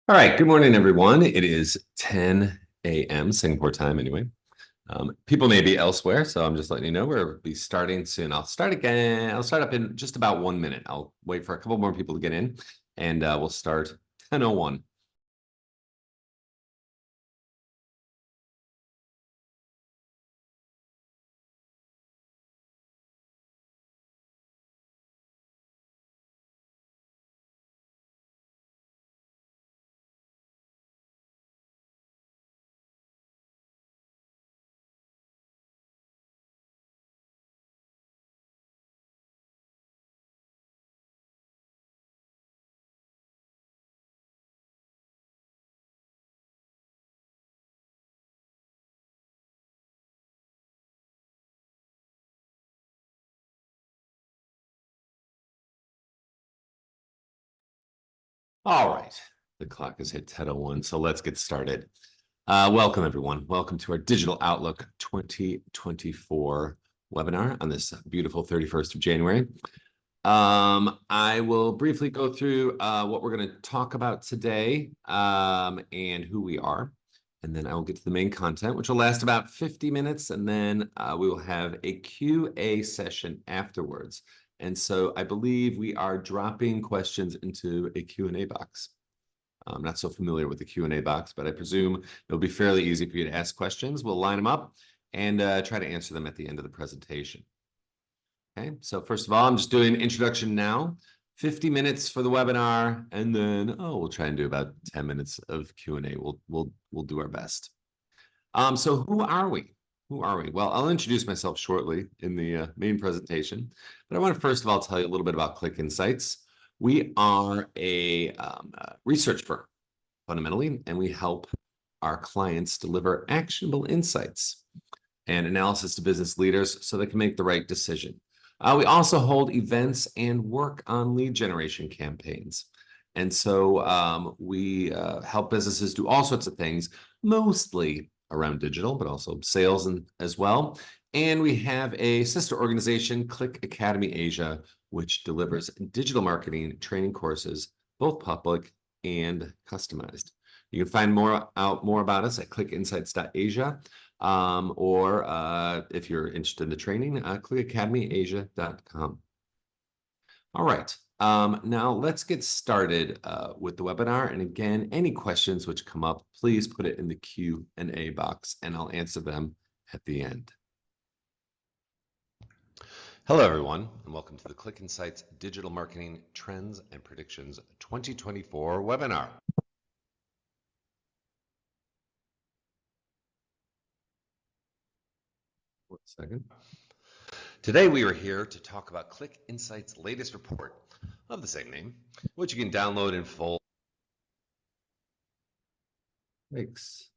All right, good morning, everyone. It is 10 a.m. Singapore time anyway. People may be elsewhere, so I'm just letting you know we'll be starting soon. I'll start again. I'll start up in just about 1 minute. I'll wait for a couple more people to get in, and we'll start 10:01. All right, the clock has hit 10:01, so let's get started. Welcome, everyone. Welcome to our Digital Outlook 2024 webinar on this beautiful 31st of January. I will briefly go through what we're going to talk about today and who we are. And then I will get to the main content, which will last about 50 minutes. And then we will have a Q&A session afterwards. And so I believe we are dropping questions into a Q&A box. I'm not so familiar with the Q&A box, but I presume it'll be fairly easy for you to ask questions. We'll line them up and try to answer them at the end of the presentation. Okay, so first of all, I'm just doing introduction now. 50 minutes for the webinar, and then we'll try and do about 10 minutes of Q&A. We'll do our best. So who are we? Who are we? Well, I'll introduce myself shortly in the main presentation, but I want to first of all tell you a little bit about ClickInsights. We are a research firm, fundamentally, and we help our clients deliver actionable insights and analysis to business leaders so they can make the right decision. We also hold events and work on lead generation campaigns. And so we help businesses do all sorts of things, mostly around digital, but also sales as well. And we have a sister organization, Click Academy Asia, which delivers digital marketing training courses, both public and customized. You can find out more about us at clickinsights.asia. Or if you're interested in the training, clickacademyasia.com. All right, now let's get started with the webinar. And again, any questions which come up, please put it in the Q&A box and I'll answer them at the end. Hello, everyone, and welcome to the ClickInsights Digital Marketing Trends and Predictions 2024 webinar. 1 second. Today, we are here to talk about ClickInsights' latest report of the same name, which you can download in full. Thanks.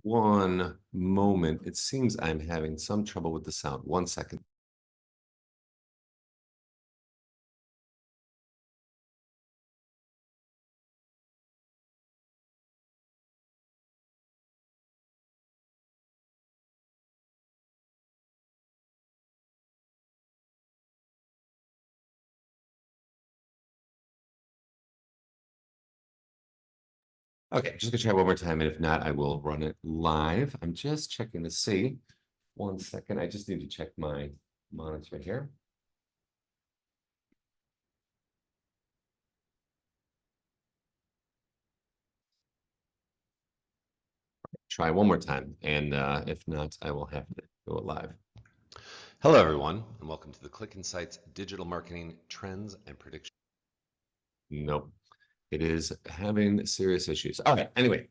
One moment. It seems I'm having some trouble with the sound. 1 second. Okay, just gonna try one more time, and if not, I will run it live. I'm just checking to see. 1 second, I just need to check my monitor here. Try one more time, and if not, I will have to go live. Hello, everyone, and welcome to the ClickInsights Digital Marketing Trends and Predictions. Nope, it is having serious issues. All right, anyway.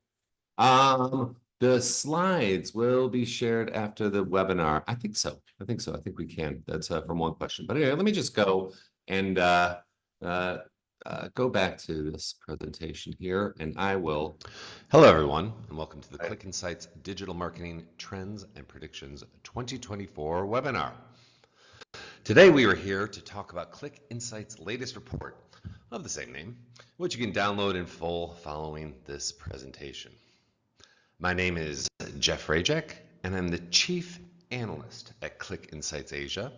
The slides will be shared after the webinar. I think so. I think we can. That's from one question. But anyway, let me just go and go back to this presentation here, and I will. Hello, everyone, and welcome to the ClickInsights Digital Marketing Trends and Predictions 2024 webinar. Today, we are here to talk about ClickInsights' latest report of the same name, which you can download in full following this presentation. My name is Jeff Rajek, and I'm the Chief Analyst at ClickInsights Asia.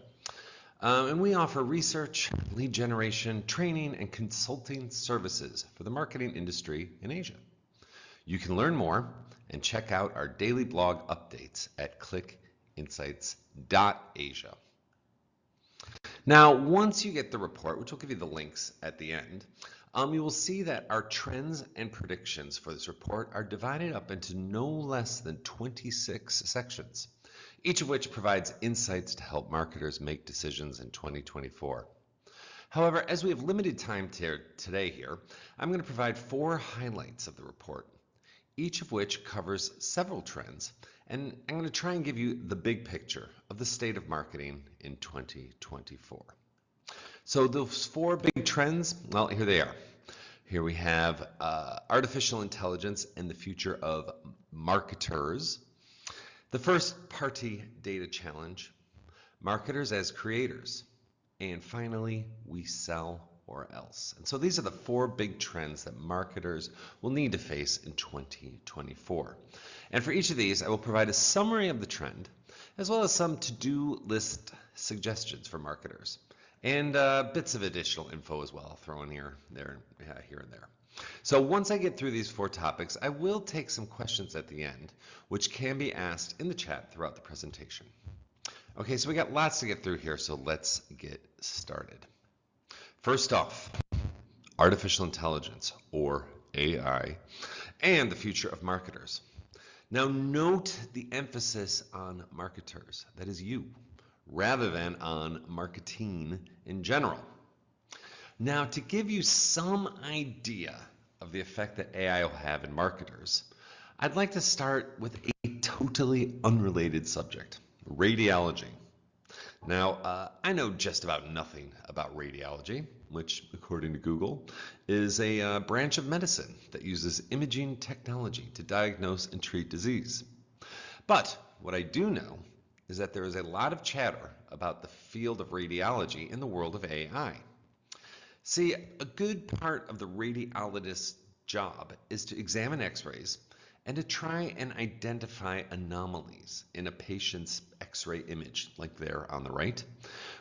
And we offer research, lead generation, training, and consulting services for the marketing industry in Asia. You can learn more and check out our daily blog updates at ClickInsights.Asia. Now, once you get the report, which will give you the links at the end, you will see that our trends and predictions for this report are divided up into no less than 26 sections, each of which provides insights to help marketers make decisions in 2024. However, as we have limited time today here, I'm going to provide 4 highlights of the report, each of which covers several trends, and I'm going to try and give you the big picture of the state of marketing in 2024. So those 4 big trends, well, here they are. Here we have artificial intelligence and the future of marketers, the first-party data challenge, marketers as creators, and finally, we sell or else. And so these are the 4 big trends that marketers will need to face in 2024. And for each of these, I will provide a summary of the trend, as well as some to-do list suggestions for marketers, and bits of additional info as well, thrown here and there. So once I get through these 4 topics, I will take some questions at the end, which can be asked in the chat throughout the presentation. Okay, so we got lots to get through here, so let's get started. First off, artificial intelligence, or AI, and the future of marketers. Now note the emphasis on marketers, that is you, rather than on marketing in general. Now, to give you some idea of the effect that AI will have in marketers, I'd like to start with a totally unrelated subject, radiology. Now, I know just about nothing about radiology, which, according to Google, is a branch of medicine that uses imaging technology to diagnose and treat disease. But what I do know is that there is a lot of chatter about the field of radiology in the world of AI. See, a good part of the radiologist's job is to examine x-rays and to try and identify anomalies in a patient's x-ray image, like there on the right,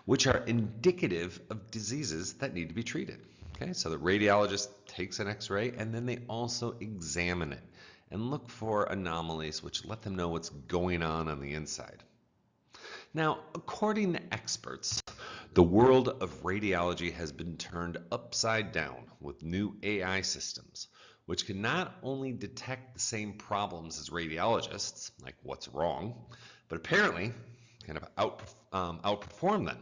which are indicative of diseases that need to be treated. Okay, so the radiologist takes an x-ray and then they also examine it and look for anomalies which let them know what's going on the inside. Now, according to experts, the world of radiology has been turned upside down with new AI systems, which can not only detect the same problems as radiologists, like what's wrong, but apparently kind of outperform them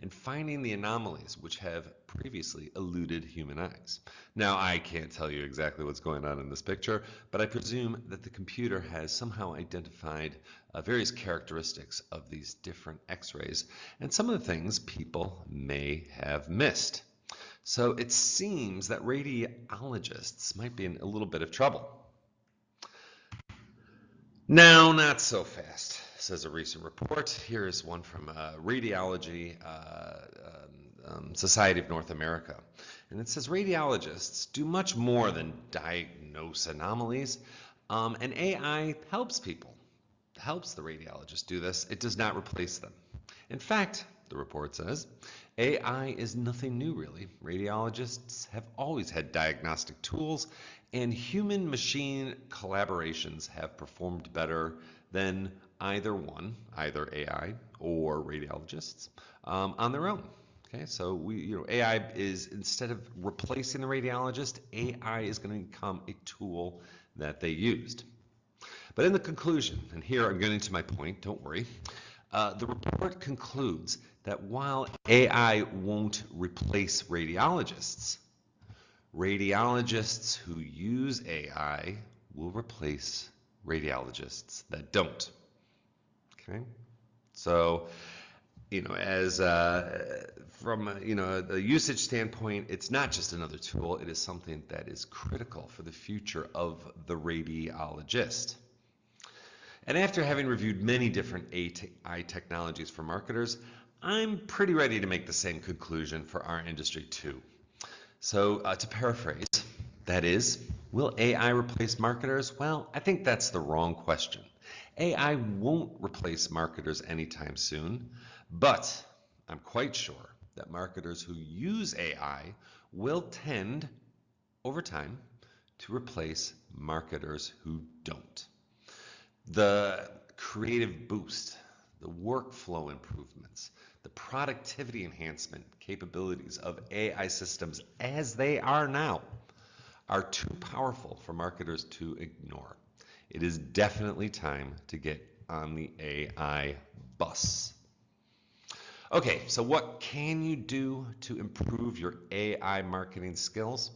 in finding the anomalies which have previously eluded human eyes. Now, I can't tell you exactly what's going on in this picture, but I presume that the computer has somehow identified various characteristics of these different x-rays and some of the things people may have missed. So it seems that radiologists might be in a little bit of trouble. Now, not so fast, says a recent report. Here is one from Radiology Society of North America. And it says radiologists do much more than diagnose anomalies, and AI helps people, helps the radiologist do this. It does not replace them. In fact, the report says, AI is nothing new, really. Radiologists have always had diagnostic tools, and human-machine collaborations have performed better than either AI or radiologists, on their own. Okay, so AI is, instead of replacing the radiologist, AI is going to become a tool that they used. But in the conclusion, and here I'm getting to my point, don't worry, the report concludes that while AI won't replace radiologists, radiologists who use AI will replace radiologists that don't. Okay, so as from the usage standpoint, it's not just another tool. It is something that is critical for the future of the radiologist. And after having reviewed many different AI technologies for marketers, I'm pretty ready to make the same conclusion for our industry too. So to paraphrase, that is, will AI replace marketers? Well, I think that's the wrong question. AI won't replace marketers anytime soon, but I'm quite sure that marketers who use AI will tend, over time, to replace marketers who don't. The creative boost, the workflow improvements, the productivity enhancement capabilities of AI systems as they are now are too powerful for marketers to ignore. It is definitely time to get on the AI bus. Okay, so what can you do to improve your AI marketing skills?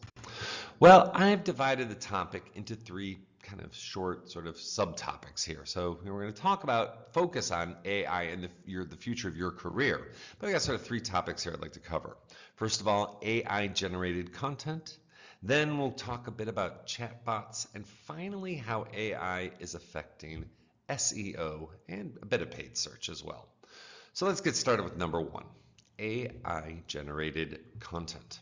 Well, I've divided the topic into three kind of short sort of subtopics here. So we're going to focus on AI and the future of your career. But I got sort of three topics here I'd like to cover. First of all, AI generated content. Then we'll talk a bit about chatbots, and finally how AI is affecting SEO and a bit of paid search as well. So let's get started with number one, AI generated content.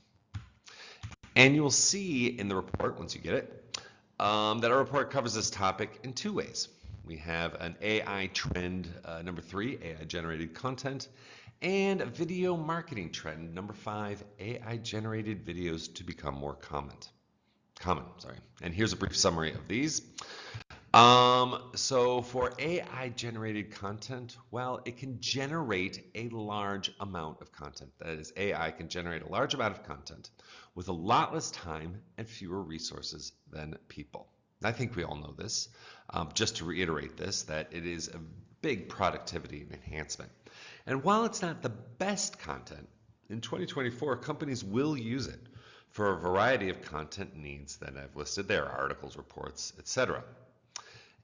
And you'll see in the report, once you get it, that our report covers this topic in two ways. We have an AI trend, number 3, AI generated content, and a video marketing trend, number 5, AI generated videos to become more common. And here's a brief summary of these. So for AI generated content, well, it can generate a large amount of content. That is, AI can generate a large amount of content with a lot less time and fewer resources than people. I think we all know this. Just to reiterate this, that it is a big productivity enhancement. And while it's not the best content, in 2024, companies will use it for a variety of content needs that I've listed there, articles, reports, etc.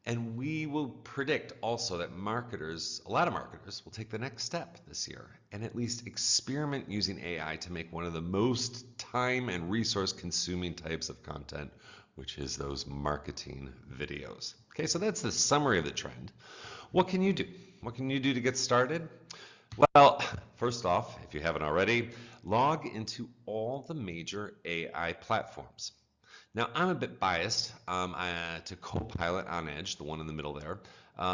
And we will predict also that a lot of marketers will take the next step this year and at least experiment using AI to make one of the most time and resource consuming types of content, which is those marketing videos. Okay, so that's the summary of the trend. What can you do? What can you do to get started? Well, first off, if you haven't already, log into all the major AI platforms. Now, I'm a bit biased to Copilot on Edge, the one in the middle there,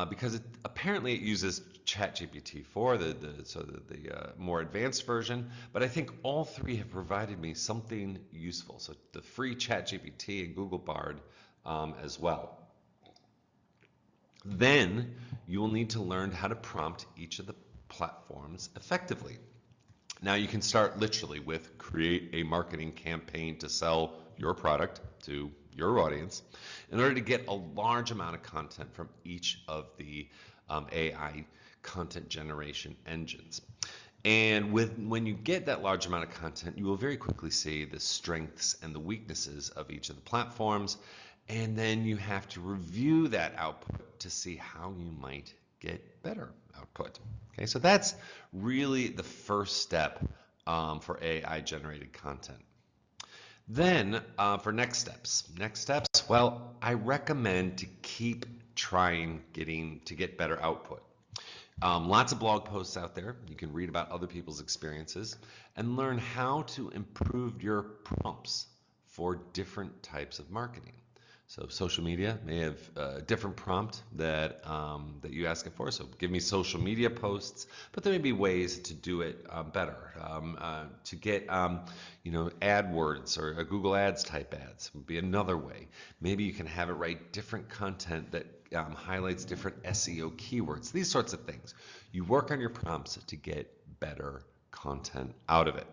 because apparently it uses ChatGPT-4, the more advanced version, but I think all three have provided me something useful. So the free ChatGPT and Google Bard as well. Then you will need to learn how to prompt each of the platforms effectively. Now you can start literally with create a marketing campaign to sell your product to your audience in order to get a large amount of content from each of the AI content generation engines. And when you get that large amount of content, you will very quickly see the strengths and the weaknesses of each of the platforms. And then you have to review that output to see how you might get better output. Okay, so that's really the first step for AI generated content. Then for next steps, well, I recommend to keep trying to get better output. Lots of blog posts out there. You can read about other people's experiences and learn how to improve your prompts for different types of marketing. So social media may have a different prompt that you ask it for. So give me social media posts, but there may be ways to do it better. To get AdWords or Google Ads type ads would be another way. Maybe you can have it write different content that highlights different SEO keywords. These sorts of things. You work on your prompts to get better content out of it.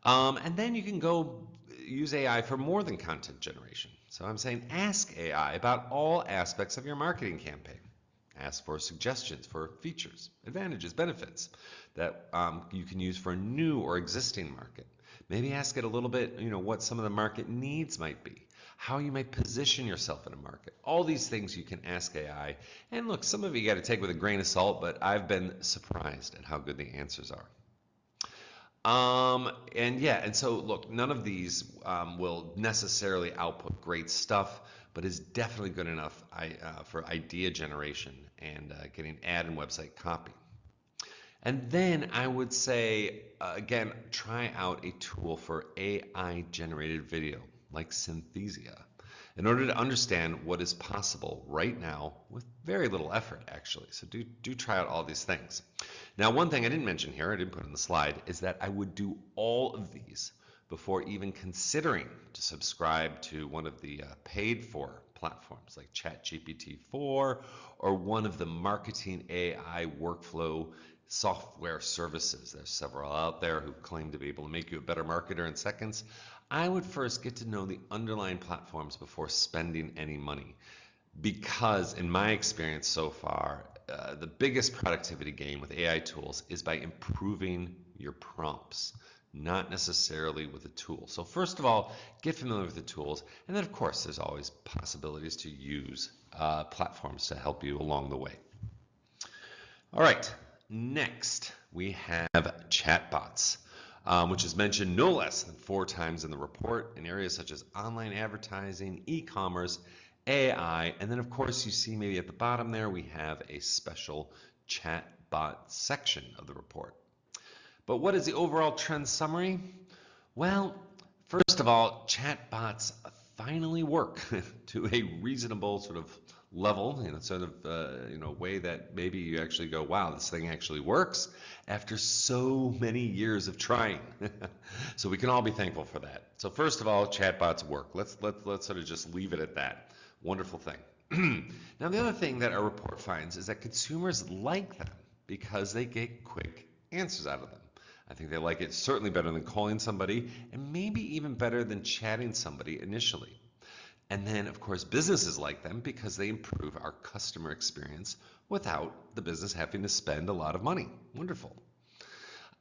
And then you can go use AI for more than content generation. So I'm saying ask AI about all aspects of your marketing campaign. Ask for suggestions for features, advantages, benefits that you can use for a new or existing market. Maybe ask it a little bit, what some of the market needs might be, how you might position yourself in a market. All these things you can ask AI. And look, some of you got to take with a grain of salt, but I've been surprised at how good the answers are. And so look, none of these will necessarily output great stuff, but is definitely good enough for idea generation and getting ad and website copy. And then I would say, again, try out a tool for AI generated video like Synthesia. in order to understand what is possible right now with very little effort, actually. So do try out all these things. Now, one thing I didn't mention here, I didn't put in the slide, is that I would do all of these before even considering to subscribe to one of the paid for platforms like ChatGPT 4 or one of the marketing AI workflow software services. There's several out there who claim to be able to make you a better marketer in seconds. I would first get to know the underlying platforms before spending any money. Because in my experience so far, the biggest productivity gain with AI tools is by improving your prompts, not necessarily with the tool. So first of all, get familiar with the tools. And then of course, there's always possibilities to use platforms to help you along the way. All right, next we have chatbots, which is mentioned no less than 4 times in the report in areas such as online advertising, e-commerce, AI, and then of course you see maybe at the bottom there we have a special chatbot section of the report. But what is the overall trend summary? Well, first of all, chatbots finally work to a reasonable sort of level, sort of way that maybe you actually go, wow, this thing actually works after so many years of trying. So we can all be thankful for that. So first of all, chatbots work. Let's sort of just leave it at that. Wonderful thing. Now, the other thing that our report finds is that consumers like them because they get quick answers out of them. I think they like it certainly better than calling somebody, and maybe even better than chatting somebody initially. And then, of course, businesses like them because they improve our customer experience without the business having to spend a lot of money. Wonderful.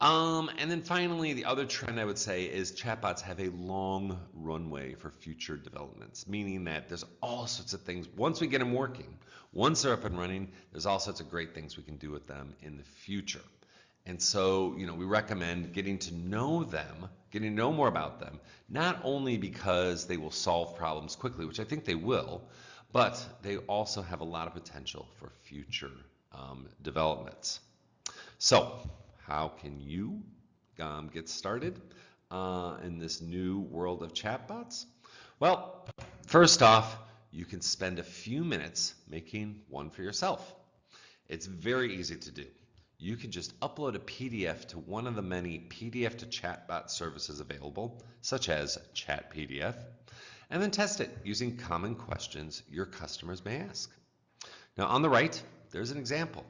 And then finally, the other trend I would say is chatbots have a long runway for future developments, meaning that there's all sorts of things. Once we get them working, once they're up and running, there's all sorts of great things we can do with them in the future. And so, we recommend getting to know them, getting to know more about them, not only because they will solve problems quickly, which I think they will, but they also have a lot of potential for future developments. So, how can you get started in this new world of chatbots? Well, first off, you can spend a few minutes making one for yourself. It's very easy to do. You can just upload a PDF to one of the many PDF to chatbot services available, such as ChatPDF, and then test it using common questions your customers may ask. Now, on the right, there's an example.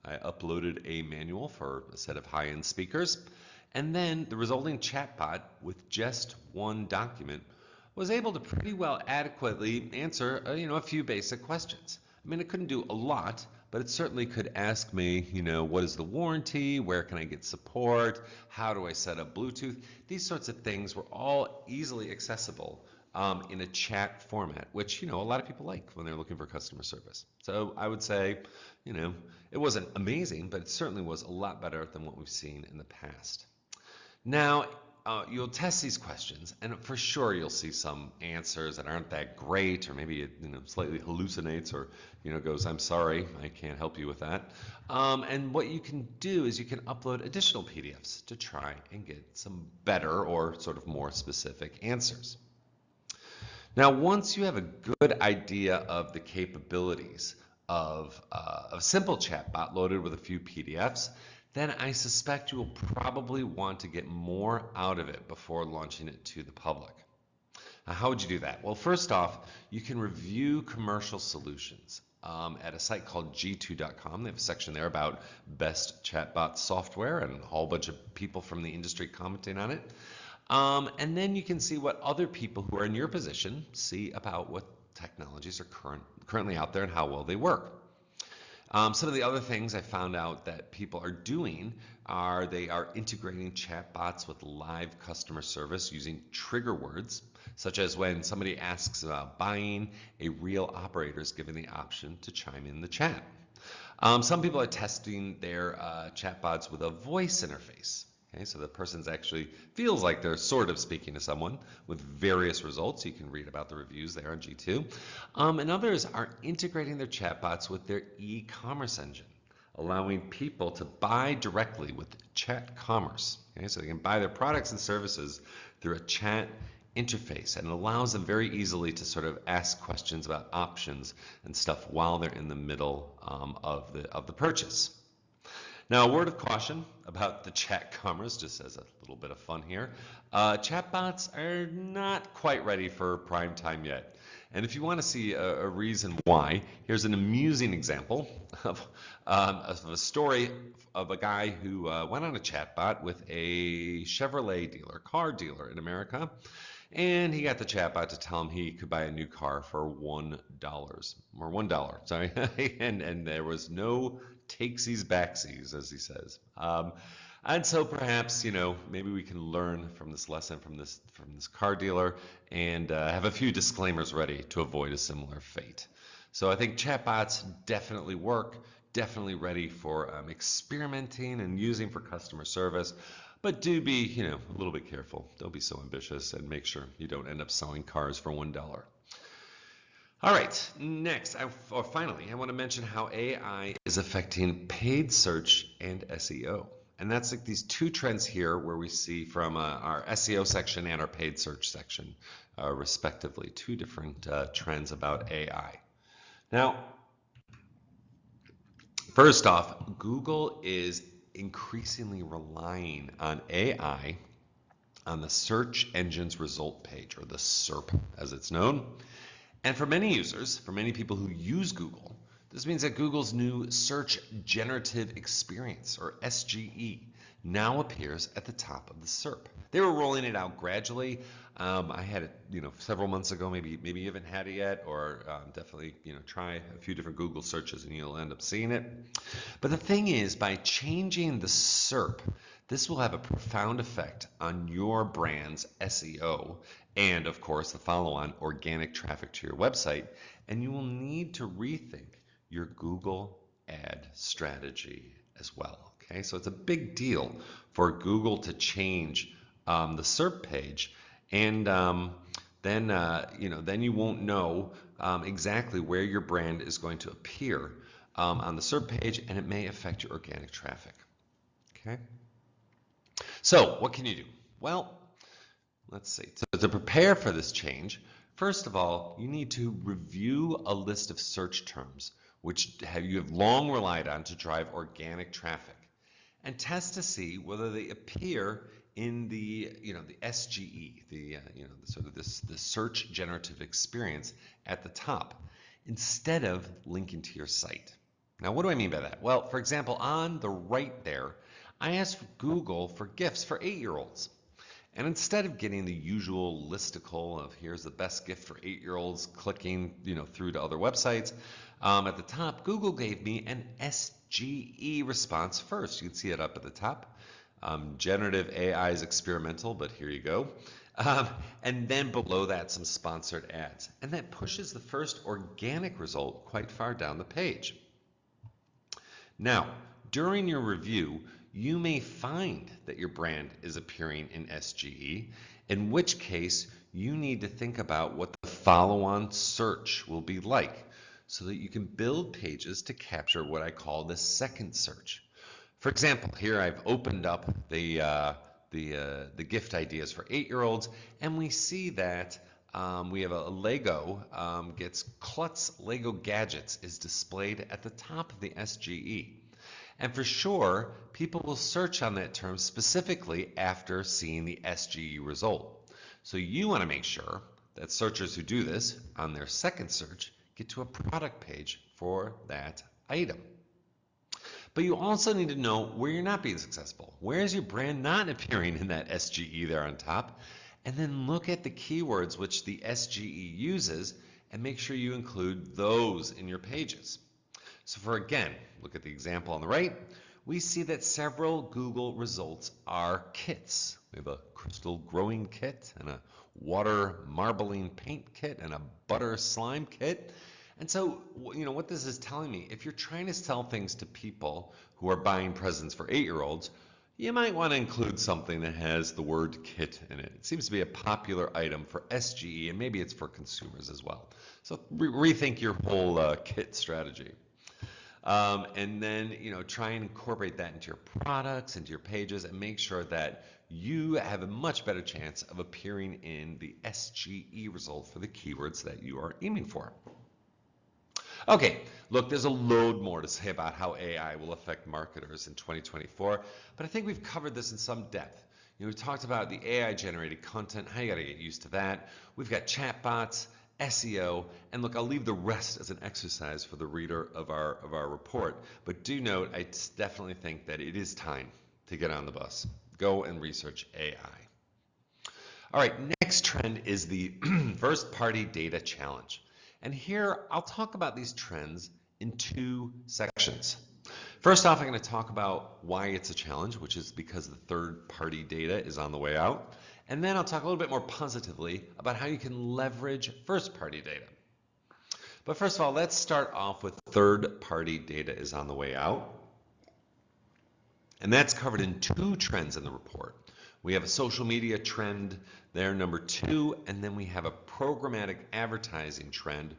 I uploaded a manual for a set of high-end speakers, and then the resulting chatbot with just one document was able to pretty well adequately answer a few basic questions. I mean, it couldn't do a lot, but it certainly could ask me, what is the warranty? Where can I get support? How do I set up Bluetooth? These sorts of things were all easily accessible in a chat format, which, a lot of people like when they're looking for customer service. So I would say, it wasn't amazing, but it certainly was a lot better than what we've seen in the past. Now, you'll test these questions, and for sure you'll see some answers that aren't that great, or maybe it slightly hallucinates, or goes, I'm sorry, I can't help you with that. And what you can do is you can upload additional PDFs to try and get some better or sort of more specific answers. Now, once you have a good idea of the capabilities of a simple chatbot loaded with a few PDFs, then I suspect you will probably want to get more out of it before launching it to the public. Now, how would you do that? Well, first off, you can review commercial solutions at a site called g2.com. They have a section there about best chatbot software and a whole bunch of people from the industry commenting on it. And then you can see what other people who are in your position see about what technologies are currently out there and how well they work. Some of the other things I found out that people are doing are they are integrating chatbots with live customer service using trigger words, such as when somebody asks about buying, a real operator is given the option to chime in the chat. Some people are testing their chatbots with a voice interface. Okay, so the person actually feels like they're sort of speaking to someone with various results. You can read about the reviews there on G2. And others are integrating their chatbots with their e-commerce engine, allowing people to buy directly with chat commerce. Okay, so they can buy their products and services through a chat interface, and it allows them very easily to sort of ask questions about options and stuff while they're in the middle of the purchase. Now, a word of caution about the chat commerce, just as a little bit of fun here. Chatbots are not quite ready for prime time yet. And if you want to see a reason why, here's an amusing example of a story of a guy who went on a chatbot with a Chevrolet dealer, car dealer in America. And he got the chatbot to tell him he could buy a new car for $1, sorry. and there was no takesies backsies, as he says. And so perhaps, maybe we can learn from this lesson from this car dealer and have a few disclaimers ready to avoid a similar fate. So I think chatbots definitely work, definitely ready for experimenting and using for customer service. But do be, a little bit careful. Don't be so ambitious, and make sure you don't end up selling cars for $1. All right, next, or finally, I want to mention how AI is affecting paid search and SEO. And that's like these two trends here where we see from our SEO section and our paid search section, respectively, two different trends about AI. Now, first off, Google is increasingly relying on AI on the search engine's result page, or the SERP as it's known. And for many users, for many people who use Google, this means that Google's new Search Generative Experience, or SGE, now appears at the top of the SERP. They were rolling it out gradually. I had it, several months ago. Maybe you haven't had it yet, or definitely, try a few different Google searches and you'll end up seeing it. But the thing is, by changing the SERP, this will have a profound effect on your brand's SEO and, of course, the follow-on organic traffic to your website. And you will need to rethink your Google ad strategy as well. Okay, so it's a big deal for Google to change the SERP page, and then you won't know exactly where your brand is going to appear on the SERP page, and it may affect your organic traffic. Okay. So what can you do? Well, let's see. So to prepare for this change, first of all, you need to review a list of search terms which you have long relied on to drive organic traffic, and test to see whether they appear in the SGE, the search generative experience at the top, instead of linking to your site. Now, what do I mean by that? Well, for example, on the right there, I asked Google for gifts for 8-year-olds. And instead of getting the usual listicle of here's the best gift for 8-year-olds, clicking through to other websites, at the top, Google gave me an SGE response first. You can see it up at the top. Generative AI is experimental, but here you go. And then below that, some sponsored ads. And that pushes the first organic result quite far down the page. Now, during your review, you may find that your brand is appearing in SGE, in which case you need to think about what the follow-on search will be like, so that you can build pages to capture what I call the second search. For example, here I've opened up the gift ideas for 8-year-olds, and we see that we have a Lego gets Klutz Lego Gadgets is displayed at the top of the SGE. And for sure, people will search on that term specifically after seeing the SGE result. So you want to make sure that searchers who do this on their second search get to a product page for that item. But you also need to know where you're not being successful. Where is your brand not appearing in that SGE there on top? And then look at the keywords which the SGE uses and make sure you include those in your pages. So again, look at the example on the right. We see that several Google results are kits. We have a crystal growing kit and a water marbling paint kit and a butter slime kit. And so, what this is telling me, if you're trying to sell things to people who are buying presents for 8-year-olds, you might want to include something that has the word kit in it. It seems to be a popular item for SGE, and maybe it's for consumers as well. So rethink your whole kit strategy. And then, try and incorporate that into your products, into your pages, and make sure that you have a much better chance of appearing in the SGE result for the keywords that you are aiming for. Okay, look, there's a load more to say about how AI will affect marketers in 2024, but I think we've covered this in some depth. We talked about the AI-generated content, how you got to get used to that. We've got chatbots, SEO, and look, I'll leave the rest as an exercise for the reader of our report. But do note, I definitely think that it is time to get on the bus. Go and research AI. All right, next trend is the first-party data challenge. And here, I'll talk about these trends in two sections. First off, I'm going to talk about why it's a challenge, which is because the third-party data is on the way out. And then I'll talk a little bit more positively about how you can leverage first-party data. But first of all, let's start off with third-party data is on the way out. And that's covered in two trends in the report. We have a social media trend there, number 2, and then we have a programmatic advertising trend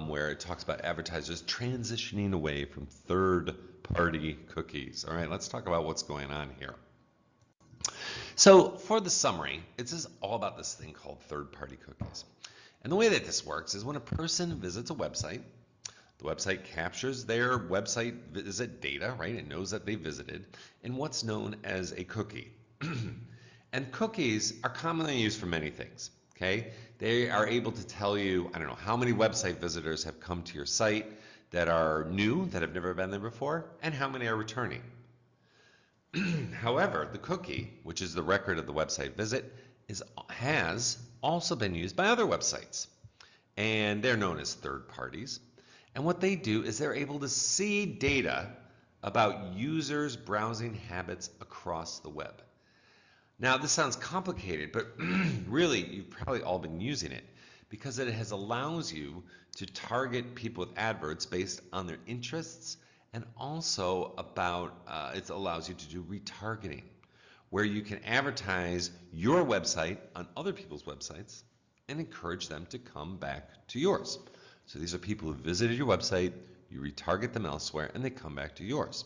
where it talks about advertisers transitioning away from third-party cookies. All right, let's talk about what's going on here. So for the summary, it's all about this thing called third-party cookies. And the way that this works is when a person visits a website, the website captures their website visit data, right? It knows that they visited, in what's known as a cookie. And cookies are commonly used for many things, okay? They are able to tell you, I don't know, how many website visitors have come to your site that are new, that have never been there before, and how many are returning. However, the cookie, which is the record of the website visit, has also been used by other websites, and they're known as third parties. And what they do is they're able to see data about users' browsing habits across the web. Now, this sounds complicated, but really, you've probably all been using it because it allows you to target people with adverts based on their interests, and also it allows you to do retargeting, where you can advertise your website on other people's websites and encourage them to come back to yours. So these are people who visited your website, you retarget them elsewhere, and they come back to yours.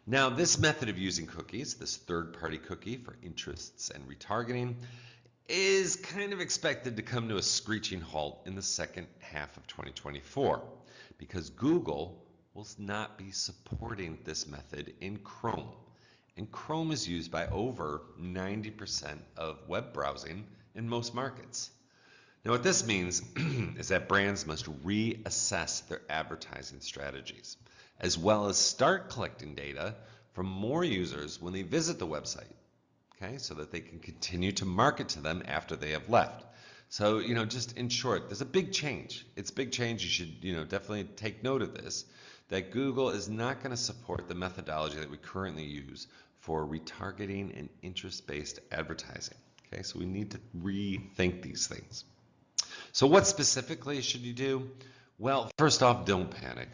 Now, this method of using cookies, this third-party cookie for interests and retargeting, is kind of expected to come to a screeching halt in the second half of 2024 because Google will not be supporting this method in Chrome. And Chrome is used by over 90% of web browsing in most markets. Now, what this means is that brands must reassess their advertising strategies, as well as start collecting data from more users when they visit the website, okay, so that they can continue to market to them after they have left. So, just in short, there's a big change. It's a big change. You should, definitely take note of this, that Google is not going to support the methodology that we currently use for retargeting and interest-based advertising. Okay, so we need to rethink these things. So what specifically should you do? Well, first off, don't panic.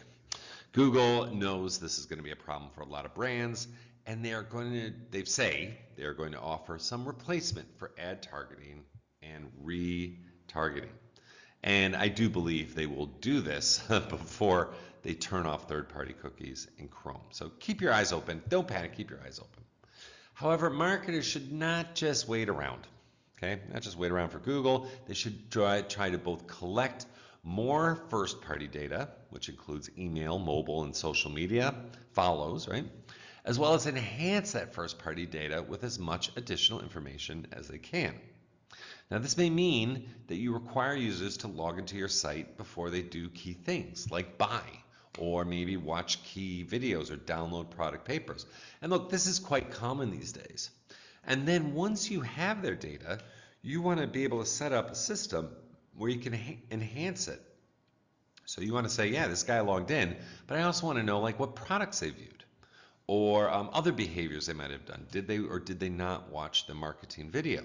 Google knows this is going to be a problem for a lot of brands, and they are going to offer some replacement for ad targeting and retargeting. And I do believe they will do this before they turn off third-party cookies in Chrome. So keep your eyes open. Don't panic. Keep your eyes open. However, marketers should not just wait around. Okay, not just wait around for Google. They should try to both collect more first-party data, which includes email, mobile, and social media follows, right? As well as enhance that first-party data with as much additional information as they can. Now, this may mean that you require users to log into your site before they do key things like buy, or maybe watch key videos or download product papers. And look, this is quite common these days. And then once you have their data, you want to be able to set up a system where you can enhance it. So you want to say, yeah, this guy logged in, but I also want to know like what products they viewed or other behaviors they might have done. Did they or did they not watch the marketing video?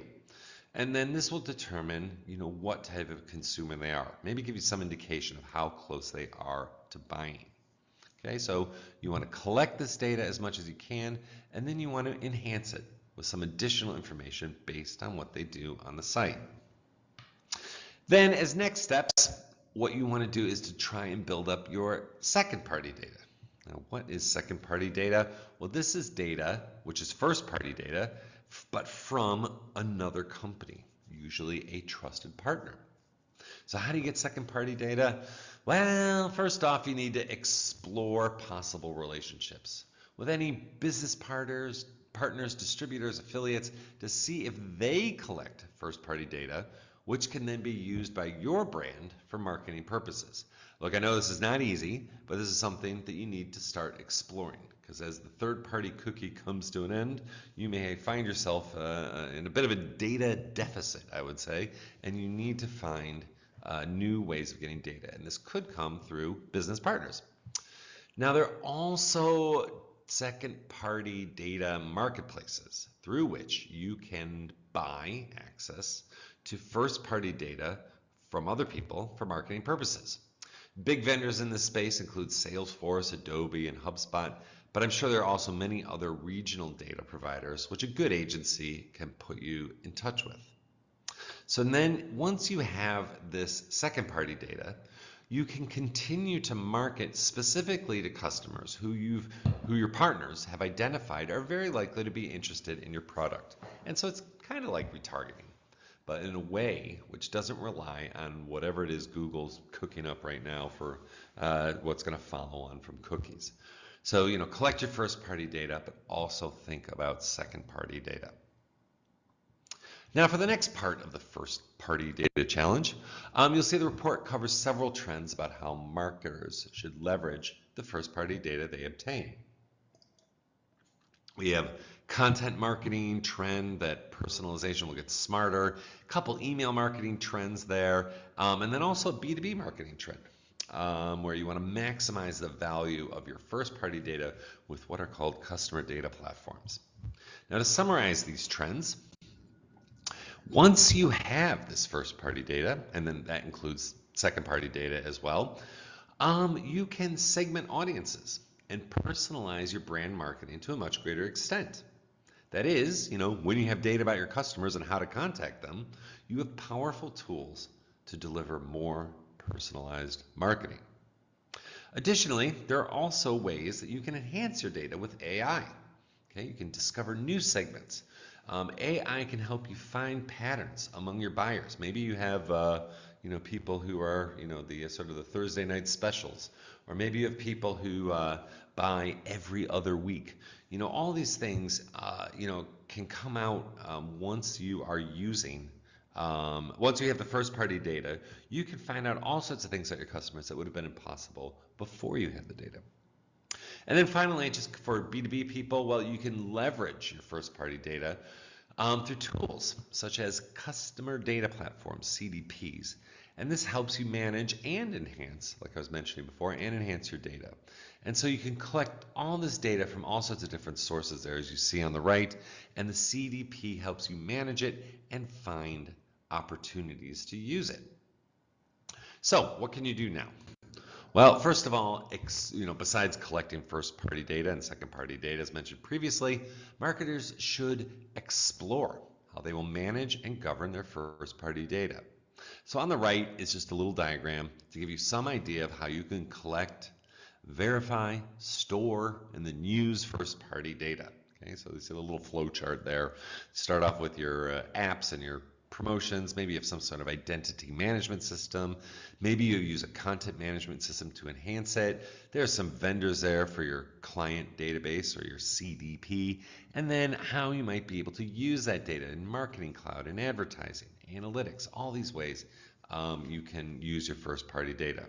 And then this will determine, what type of consumer they are. Maybe give you some indication of how close they are to buying. Okay, so you want to collect this data as much as you can, and then you want to enhance it with some additional information based on what they do on the site. Then as next steps, what you want to do is to try and build up your second-party data. Now, what is second-party data? Well, this is data, which is first-party data, but from another company, usually a trusted partner. So how do you get second-party data? Well, first off, you need to explore possible relationships with any business partners, distributors, affiliates to see if they collect first-party data, which can then be used by your brand for marketing purposes. Look, I know this is not easy, but this is something that you need to start exploring because as the third-party cookie comes to an end, you may find yourself in a bit of a data deficit, I would say, and you need to find new ways of getting data. And this could come through business partners. Now, there are also second-party data marketplaces through which you can buy access to first-party data from other people for marketing purposes. Big vendors in this space include Salesforce, Adobe, and HubSpot, but I'm sure there are also many other regional data providers which a good agency can put you in touch with. So then once you have this second party data, you can continue to market specifically to customers who your partners have identified are very likely to be interested in your product. And so it's kind of like retargeting, but in a way which doesn't rely on whatever it is Google's cooking up right now for what's going to follow on from cookies. So, collect your first party data, but also think about second party data. Now for the next part of the first party data challenge, you'll see the report covers several trends about how marketers should leverage the first party data they obtain. We have content marketing trend that personalization will get smarter, a couple email marketing trends there, and then also a B2B marketing trend where you want to maximize the value of your first party data with what are called customer data platforms. Now to summarize these trends, once you have this first party data, and then that includes second party data as well, you can segment audiences and personalize your brand marketing to a much greater extent. That is, when you have data about your customers and how to contact them, you have powerful tools to deliver more personalized marketing. Additionally, there are also ways that you can enhance your data with AI. Okay, you can discover new segments. AI can help you find patterns among your buyers. Maybe you have people who are the sort of the Thursday night specials, or maybe you have people who buy every other week. All these things can come out once you are using. Once you have the first party data, you can find out all sorts of things about your customers that would have been impossible before you had the data. And then finally, just for B2B people, well, you can leverage your first party data through tools such as customer data platforms, CDPs. And this helps you manage and enhance, like I was mentioning before, and enhance your data. And so you can collect all this data from all sorts of different sources there, as you see on the right, and the CDP helps you manage it and find opportunities to use it. So what can you do now? Well, first of all, besides collecting first-party data and second-party data, as mentioned previously, marketers should explore how they will manage and govern their first-party data. So on the right is just a little diagram to give you some idea of how you can collect, verify, store, and then use first-party data. Okay, so you see the little flow chart there. Start off with your apps and your promotions. Maybe you have some sort of identity management system. Maybe you use a content management system to enhance it. There are some vendors there for your client database or your CDP, and then how you might be able to use that data in Marketing Cloud and advertising, analytics, all these ways you can use your first party data.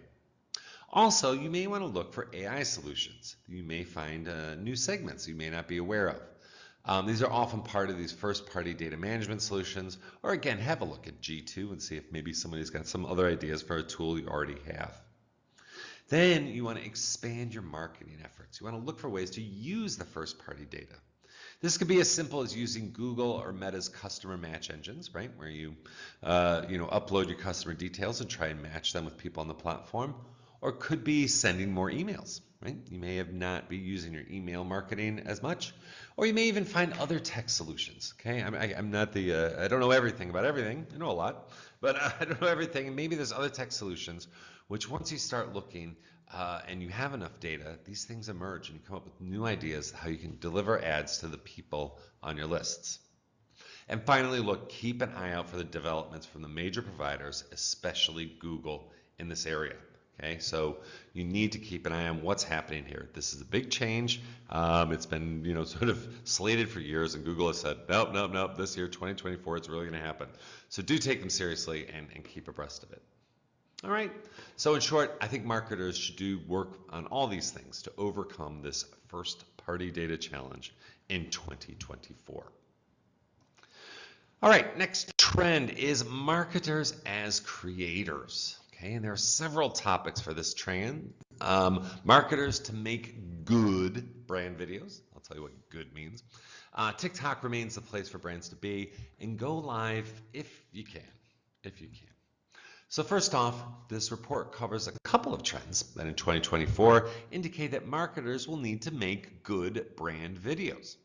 Also, you may want to look for AI solutions. You may find new segments you may not be aware of. These are often part of these first-party data management solutions, or again, have a look at G2 and see if maybe somebody's got some other ideas for a tool you already have. Then you want to expand your marketing efforts. You want to look for ways to use the first-party data. This could be as simple as using Google or Meta's customer match engines, right, where you upload your customer details and try and match them with people on the platform. or it could be sending more emails, right? You may have not be using your email marketing as much, or you may even find other tech solutions. Okay, I'm not the I don't know everything about everything. I know a lot, but I don't know everything. And maybe there's other tech solutions, which once you start looking and you have enough data, these things emerge and you come up with new ideas how you can deliver ads to the people on your lists. And finally, look, keep an eye out for the developments from the major providers, especially Google in this area. Okay, so you need to keep an eye on what's happening here. This is a big change. It's been, sort of slated for years, and Google has said, nope, nope, nope. This year, 2024, it's really going to happen. So do take them seriously and keep abreast of it. All right. So in short, I think marketers should do work on all these things to overcome this first-party data challenge in 2024. All right, next trend is marketers as creators. Okay, and there are several topics for this trend. Marketers to make good brand videos. I'll tell you what good means. TikTok remains the place for brands to be, and go live if you can. If you can. So first off, this report covers a couple of trends that in 2024 indicate that marketers will need to make good brand videos.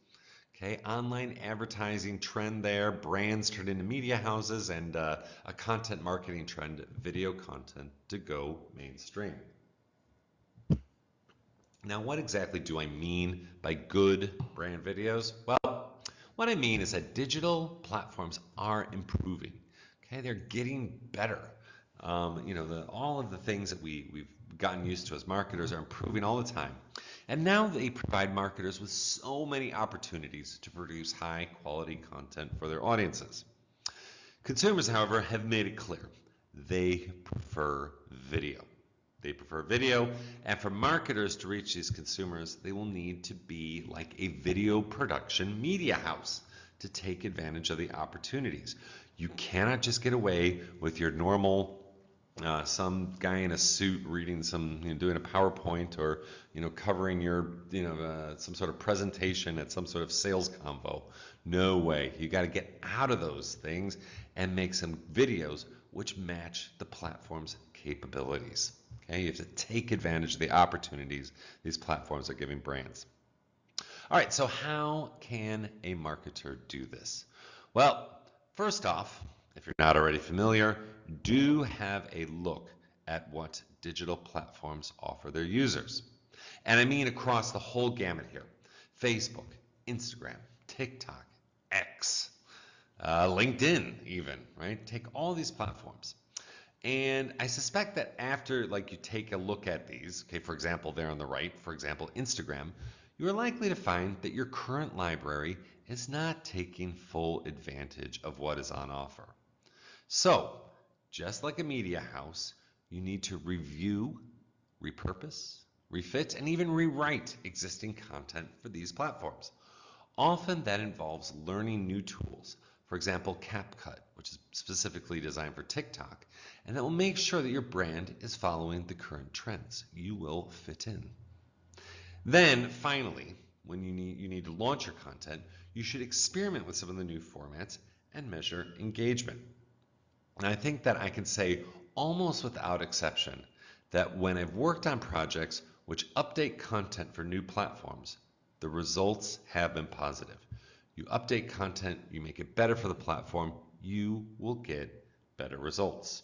Okay, online advertising trend there, brands turn into media houses, and a content marketing trend, video content to go mainstream. Now, what exactly do I mean by good brand videos? Well, what I mean is that digital platforms are improving. Okay, they're getting better. All of the things that we've gotten used to as marketers are improving all the time. And now they provide marketers with so many opportunities to produce high quality content for their audiences. Consumers, however, have made it clear they prefer video. They prefer video, and for marketers to reach these consumers, they will need to be like a video production media house to take advantage of the opportunities. You cannot just get away with your normal some guy in a suit reading doing a PowerPoint or, covering your, some sort of presentation at some sort of sales convo. No way. You got to get out of those things and make some videos which match the platform's capabilities. Okay, you have to take advantage of the opportunities these platforms are giving brands. All right, so how can a marketer do this? Well, first off, if you're not already familiar, do have a look at what digital platforms offer their users. And I mean across the whole gamut here. Facebook, Instagram, TikTok, X, LinkedIn even, right? Take all these platforms. And I suspect that after you take a look at these, okay, for example, there on the right, for example, Instagram, you are likely to find that your current library is not taking full advantage of what is on offer. So, just like a media house, you need to review, repurpose, refit, and even rewrite existing content for these platforms. Often that involves learning new tools. For example, CapCut, which is specifically designed for TikTok, and that will make sure that your brand is following the current trends. You will fit in. Then, finally, when you need to launch your content, you should experiment with some of the new formats and measure engagement. And I think that I can say almost without exception that when I've worked on projects which update content for new platforms, the results have been positive. You update content, you make it better for the platform, you will get better results.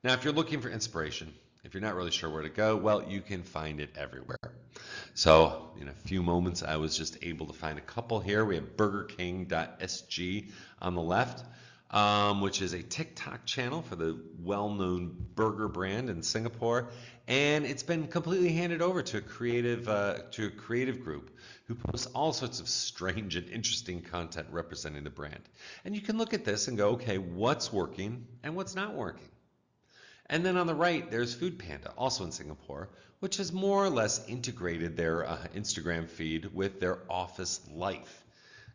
Now, if you're looking for inspiration, if you're not really sure where to go, well, you can find it everywhere. So in a few moments, I was just able to find a couple here. We have BurgerKing.sg on the left, which is a TikTok channel for the well-known burger brand in Singapore, and it's been completely handed over to a creative group who posts all sorts of strange and interesting content representing the brand. And you can look at this and go, okay, what's working and what's not working? And then on the right, there's Food Panda, also in Singapore, which has more or less integrated their Instagram feed with their office life.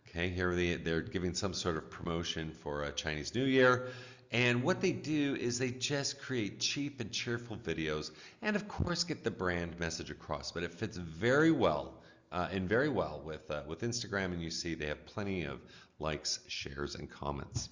Okay, here they're giving some sort of promotion for Chinese New Year. And what they do is they just create cheap and cheerful videos and of course get the brand message across. But it fits very well with Instagram, and you see they have plenty of likes, shares, and comments.